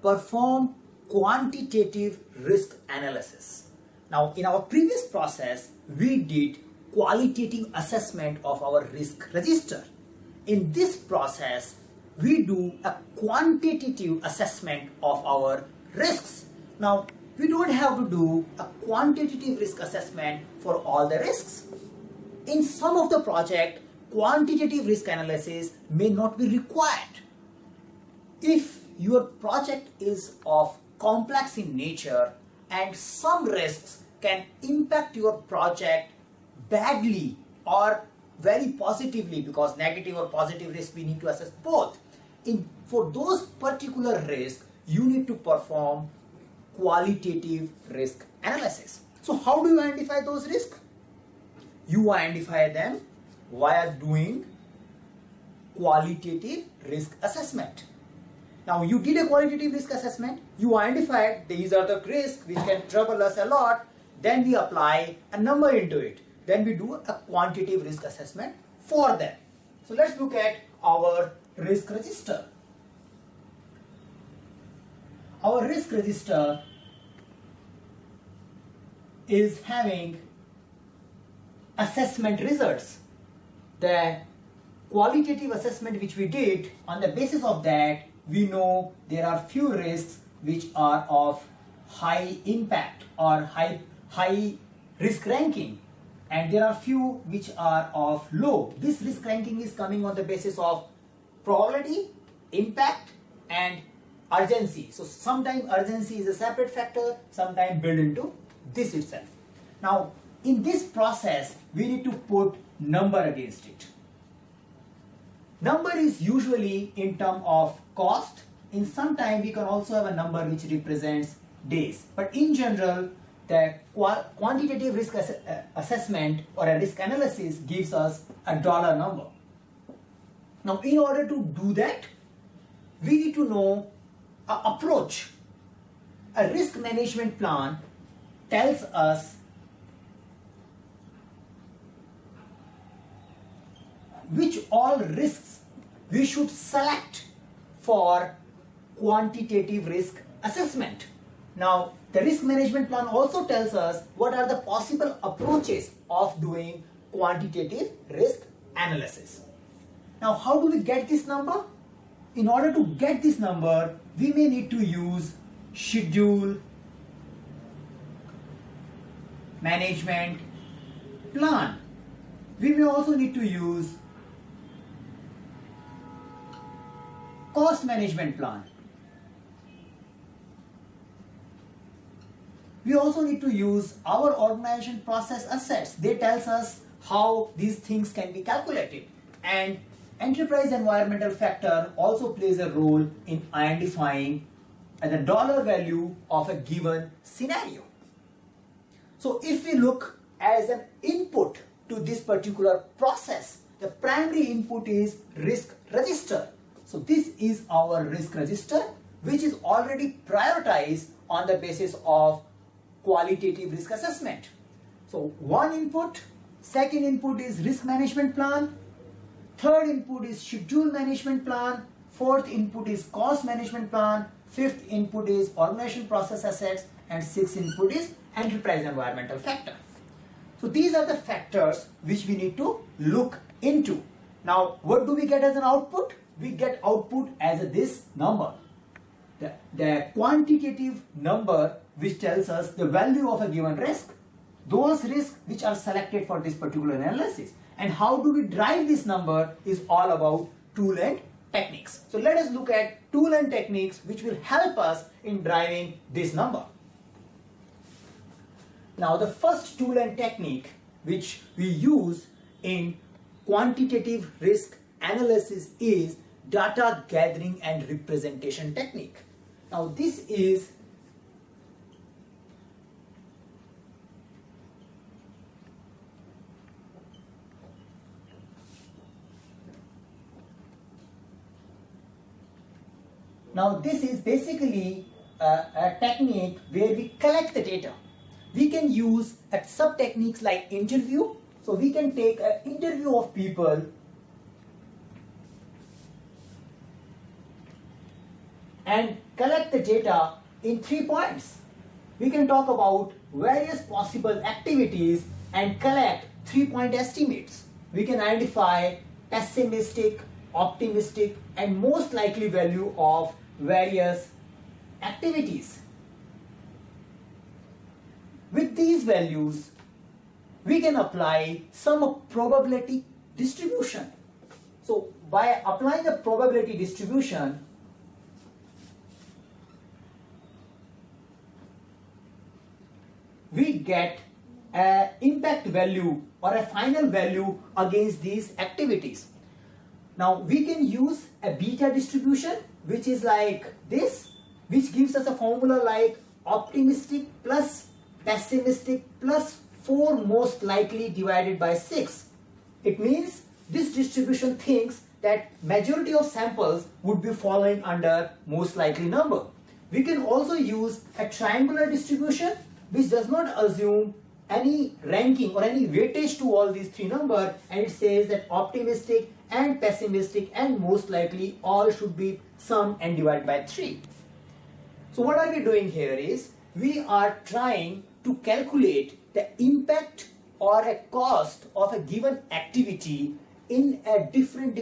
perform quantitative risk analysis. Now, in our previous process, we did qualitative assessment of our risk register. In this process, we do a quantitative assessment of our risks. Now, we don't have to do a quantitative risk assessment for all the risks. In some of the project, quantitative risk analysis may not be required. If your project is of complex in nature and some risks can impact your project badly or very positively, because negative or positive risk we need to assess both. For those particular risks, you need to perform qualitative risk analysis. So how do you identify those risks? You identify them via doing qualitative risk assessment. Now you did a qualitative risk assessment, you identified these are the risks which can trouble us a lot, then we apply a number into it. Then we do a quantitative risk assessment for them. So let's look at our risk register. Our risk register is having assessment results. The qualitative assessment which we did, on the basis of that, we know there are few risks which are of high impact or high risk ranking, and there are few which are of low. This risk ranking is coming on the basis of probability, impact, and urgency. So sometimes urgency is a separate factor, sometimes built into this itself. Now in this process, we need to put number against it. Number is usually in terms of cost. In some time we can also have a number which represents days. But in general, the quantitative risk assessment or a risk analysis gives us a dollar number. Now in order to do that, we need to know an approach. A risk management plan tells us which all risks we should select for quantitative risk assessment. Now, the risk management plan also tells us what are the possible approaches of doing quantitative risk analysis. Now, how do we get this number? In order to get this number, we may need to use schedule management plan. We may also need to use cost management plan. We also need to use our organization process assets. They tells us how these things can be calculated. And enterprise environmental factor also plays a role in identifying the dollar value of a given scenario. So if we look as an input to this particular process, the primary input is risk register. So this is our risk register, which is already prioritized on the basis of qualitative risk assessment. So one input, second input is risk management plan, third input is schedule management plan, fourth input is cost management plan, fifth input is organization process assets, and sixth input is enterprise environmental factor. So these are the factors which we need to look into. Now what do we get as an output? We get output as this number, the quantitative number which tells us the value of a given risk, those risks which are selected for this particular analysis. And how do we drive this number is all about tool and techniques. So let us look at tool and techniques which will help us in driving this number. Now the first tool and technique which we use in quantitative risk analysis is data gathering and representation technique. Now this is basically a technique where we collect the data. We can use sub techniques like interview. So we can take an interview of people and collect the data in 3 points. We can talk about various possible activities and collect 3-point estimates. We can identify pessimistic, optimistic, and most likely value of various activities. With these values, we can apply some probability distribution. So by applying a probability distribution, we get an impact value or a final value against these activities. Now we can use a beta distribution, which is like this, which gives us a formula like optimistic plus pessimistic plus 4 most likely divided by 6. It means this distribution thinks that majority of samples would be falling under most likely number. We can also use a triangular distribution, which does not assume any ranking or any weightage to all these 3 numbers, and it says that optimistic and pessimistic and most likely all should be summed and divided by 3. So what are we doing here is we are trying to calculate the impact or a cost of a given activity in a different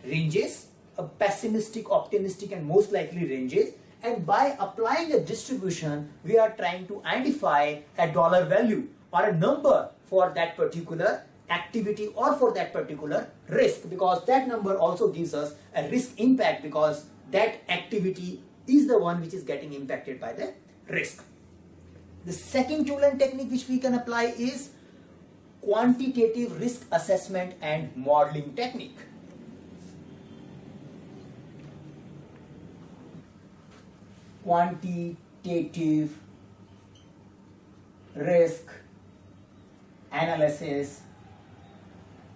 ranges, a pessimistic, optimistic and most likely ranges, and by applying a distribution we are trying to identify a dollar value or a number for that particular activity or for that particular risk, because that number also gives us a risk impact because that activity is the one which is getting impacted by the risk. The second tool and technique which we can apply is quantitative risk assessment and modeling technique. Quantitative risk analysis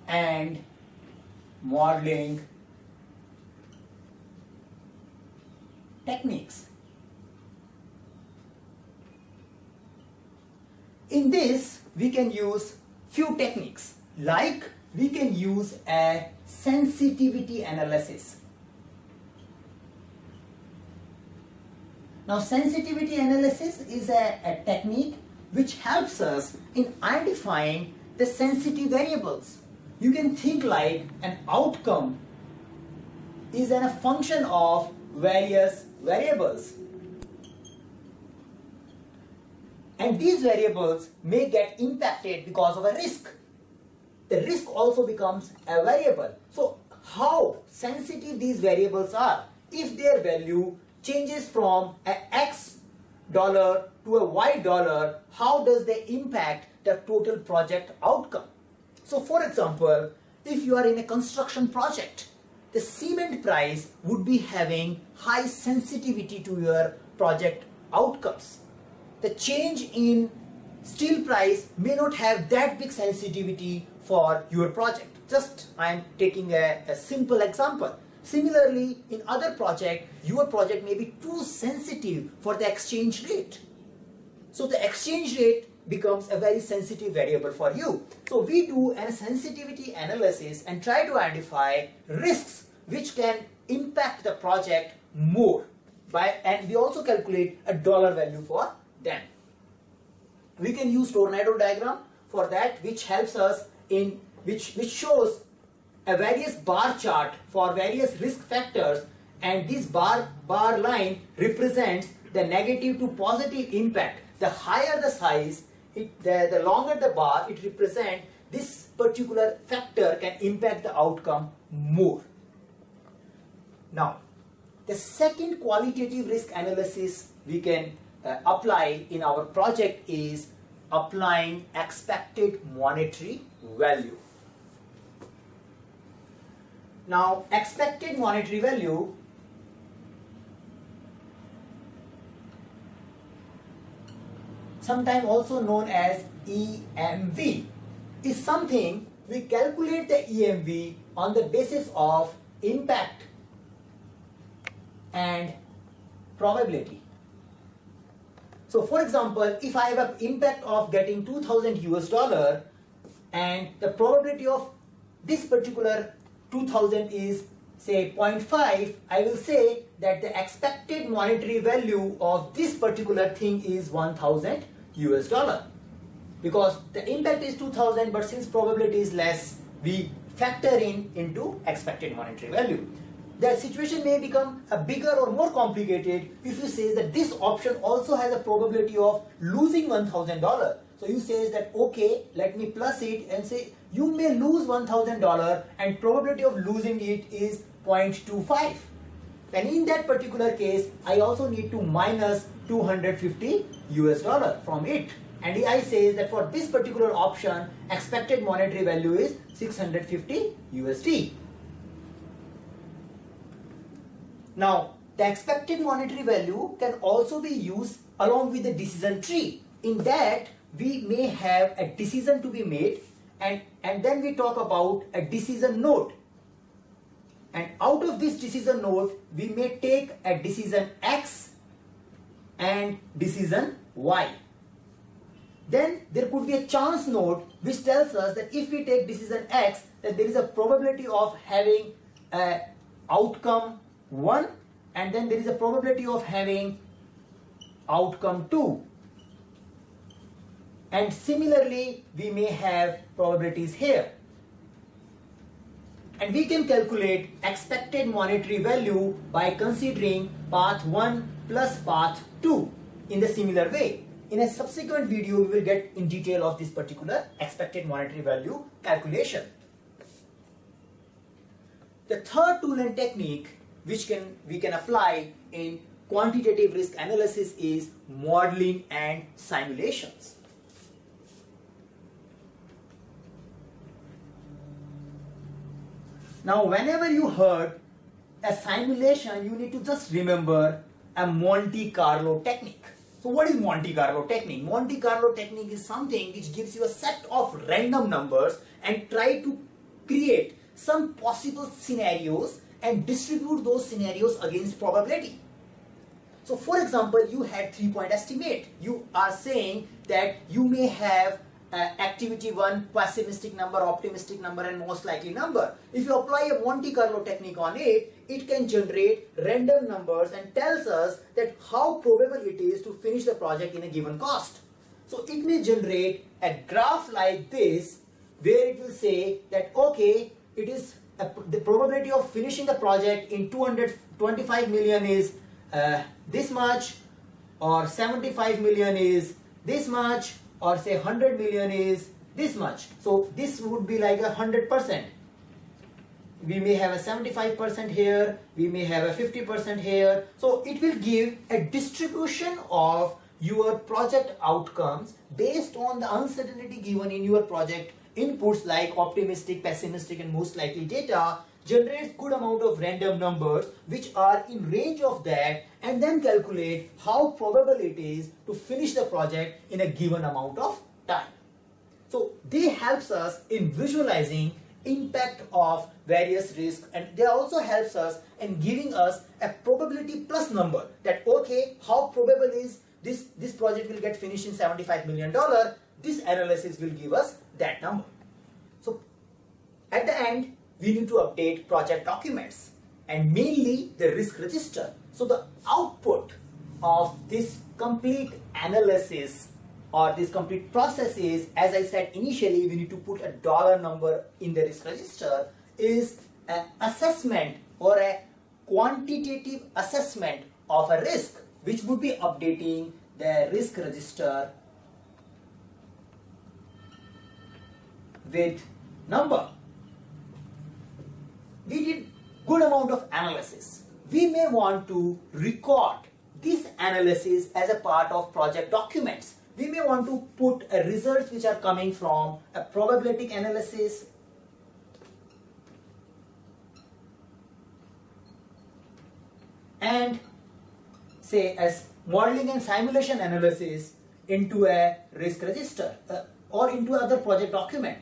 and modeling techniques. In this, we can use few techniques, like we can use a sensitivity analysis. Now, sensitivity analysis is a technique which helps us in identifying the sensitive variables. You can think like an outcome is a function of various variables. And these variables may get impacted because of a risk. The risk also becomes a variable. So how sensitive these variables are? If their value changes from a X dollar to a Y dollar, how does they impact the total project outcome? So for example, if you are in a construction project, the cement price would be having high sensitivity to your project outcomes. The change in steel price may not have that big sensitivity for your project. Just I am taking a simple example. Similarly, in other project, your project may be too sensitive for the exchange rate. So the exchange rate becomes a very sensitive variable for you. So we do a sensitivity analysis and try to identify risks which can impact the project more. And we also calculate a dollar value for them. We can use tornado diagram for that, which helps us in which shows a various bar chart for various risk factors, and this bar line represents the negative to positive impact. The higher the size, the longer the bar, it represents this particular factor can impact the outcome more. Now, the second qualitative risk analysis we can apply in our project is applying expected monetary value. Now, expected monetary value sometimes also known as EMV is something we calculate the EMV on the basis of impact and probability. So for example, if I have an impact of getting 2000 US dollar and the probability of this particular 2000 is say 0.5, I will say that the expected monetary value of this particular thing is 1000 US dollar. Because the impact is 2000, but since probability is less, we factor into expected monetary value. The situation may become a bigger or more complicated if you say that this option also has a probability of losing $1000. So you say that okay, let me plus it and say you may lose $1000 and probability of losing it is 0.25. And in that particular case, I also need to minus 250 US dollar from it. And I say that for this particular option, expected monetary value is 650 USD. Now, the expected monetary value can also be used along with the decision tree. In that, we may have a decision to be made, and then we talk about a decision node. And out of this decision node, we may take a decision X and decision Y. Then there could be a chance node which tells us that if we take decision X, that there is a probability of having a outcome 1, and then there is a probability of having outcome 2. And similarly, we may have probabilities here. And we can calculate expected monetary value by considering path 1 plus path 2 in the similar way. In a subsequent video, we will get in detail of this particular expected monetary value calculation. The third tool and technique which we can apply in quantitative risk analysis is modeling and simulations. Now, whenever you heard a simulation, you need to just remember a Monte Carlo technique. So what is Monte Carlo technique? Monte Carlo technique is something which gives you a set of random numbers and try to create some possible scenarios and distribute those scenarios against probability. So for example, you had 3-point estimate. You are saying that you may have activity 1, pessimistic number, optimistic number, and most likely number. If you apply a Monte Carlo technique on it, it can generate random numbers and tells us that how probable it is to finish the project in a given cost. So it may generate a graph like this where it will say that okay, it is the probability of finishing the project in 225 million is this much, or 75 million is this much, or say 100 million is this much. So this would be like 100%. We may have a 75% here, we may have a 50% here. So it will give a distribution of your project outcomes based on the uncertainty given in your project inputs like optimistic, pessimistic, and most likely data. Generates good amount of random numbers which are in range of that, and then calculate how probable it is to finish the project in a given amount of time. So they helps us in visualizing impact of various risks, and they also helps us in giving us a probability plus number that okay, how probable is this project will get finished in $75 million. This analysis will give us that number. So at the end, we need to update project documents and mainly the risk register. So the output of this complete analysis or this complete process is, as I said initially, we need to put a dollar number in the risk register, is an assessment or a quantitative assessment of a risk, which would be updating the risk register with number. We did good amount of analysis. We may want to record this analysis as a part of project documents. We may want to put a results which are coming from a probabilistic analysis, and say as modeling and simulation analysis into a risk register or into other project document.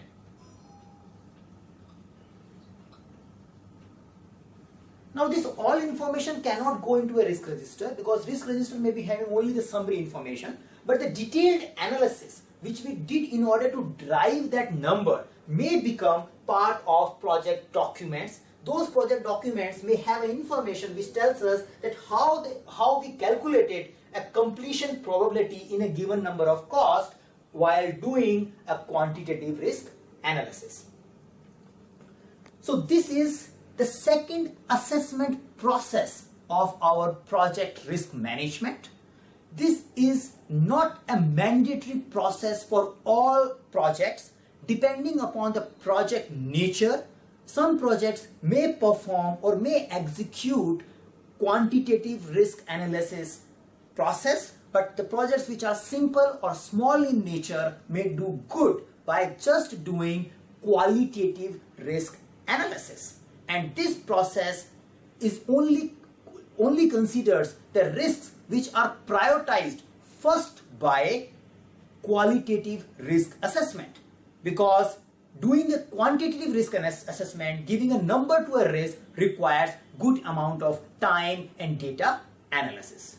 Now this all information cannot go into a risk register because risk register may be having only the summary information, but the detailed analysis which we did in order to drive that number may become part of project documents those project documents may have information which tells us that how we calculated a completion probability in a given number of cost while doing a quantitative risk analysis. So this is the second assessment process of our project risk management. This is not a mandatory process for all projects. Depending upon the project nature, some projects may perform or may execute quantitative risk analysis process, but the projects which are simple or small in nature may do good by just doing qualitative risk analysis. And this process is only considers the risks which are prioritized first by qualitative risk assessment, because doing a quantitative risk assessment, giving a number to a risk, requires good amount of time and data analysis.